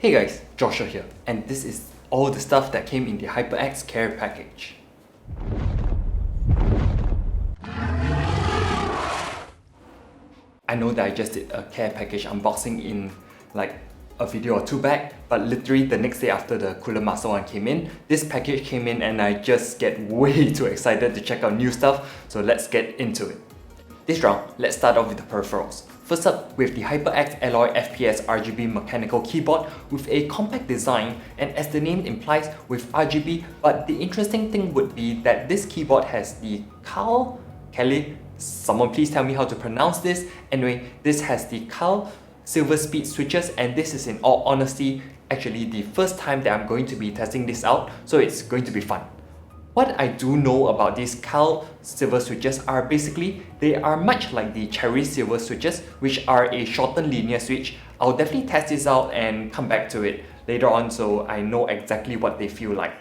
Hey guys, Joshua here, and this is all the stuff that came in the HyperX care package. I know that I just did a care package unboxing in like a video or two back, but literally the next day after the Cooler Master one came in, this package came in and I just get way too excited to check out new stuff, so let's get into it. This round, let's start off with the peripherals. First up, with the HyperX Alloy FPS RGB mechanical keyboard with a compact design and, as the name implies, with RGB, but the interesting thing would be that this keyboard has the Kelly, someone please tell me how to pronounce this. Anyway, this has the silver speed switches, and this is, in all honesty, actually the first time that I'm going to be testing this out, so it's going to be fun. What I do know about these silver switches are basically, they are much like the cherry silver switches, which are a shortened linear switch. I'll definitely test this out and come back to it later on so I know exactly what they feel like.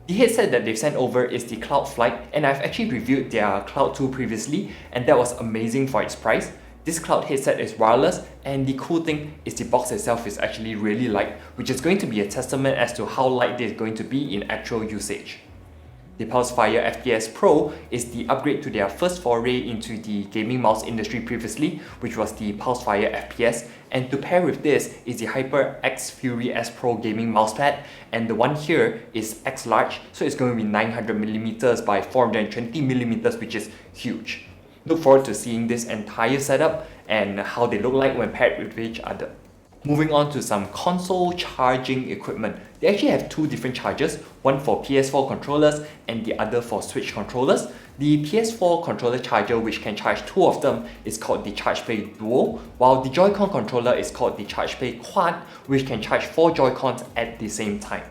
The headset that they've sent over is the Cloud Flight, and I've actually reviewed their Cloud 2 previously, and that was amazing for its price. This Cloud headset is wireless, and the cool thing is the box itself is actually really light, which is going to be a testament as to how light this is going to be in actual usage. The PULSEFIRE FPS Pro is the upgrade to their first foray into the gaming mouse industry previously, which was the PULSEFIRE FPS, and to pair with this is the HyperX Fury S Pro gaming mousepad, and the one here is X large, so it's going to be 900mm by 420mm, which is huge. Look forward to seeing this entire setup and how they look like when paired with each other. Moving on to some console charging equipment. They actually have two different chargers, one for PS4 controllers and the other for Switch controllers. The PS4 controller charger, which can charge two of them, is called the ChargePlay Duo, while the Joy-Con controller is called the ChargePlay Quad, which can charge 4 Joy-Cons at the same time.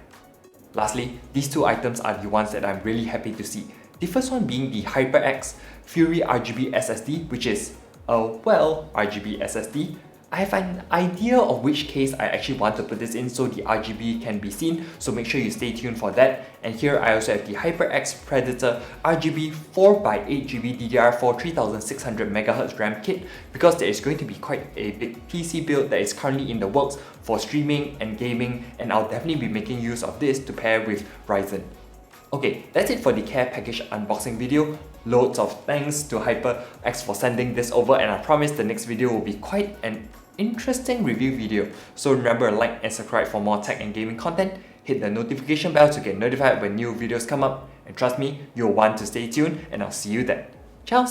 Lastly, these two items are the ones that I'm really happy to see. The first one being the HyperX Fury RGB SSD, which is RGB SSD. I have an idea of which case I actually want to put this in so the RGB can be seen, so make sure you stay tuned for that. And here I also have the HyperX Predator RGB 4x8GB DDR4 3600MHz RAM kit, because there is going to be quite a big PC build that is currently in the works for streaming and gaming, and I'll definitely be making use of this to pair with Ryzen. Okay, that's it for the care package unboxing video. Loads of thanks to HyperX for sending this over, and I promise the next video will be quite an interesting review video. So remember to like and subscribe for more tech and gaming content. Hit the notification bell to get notified when new videos come up, and trust me, you'll want to stay tuned, and I'll see you then. Ciao!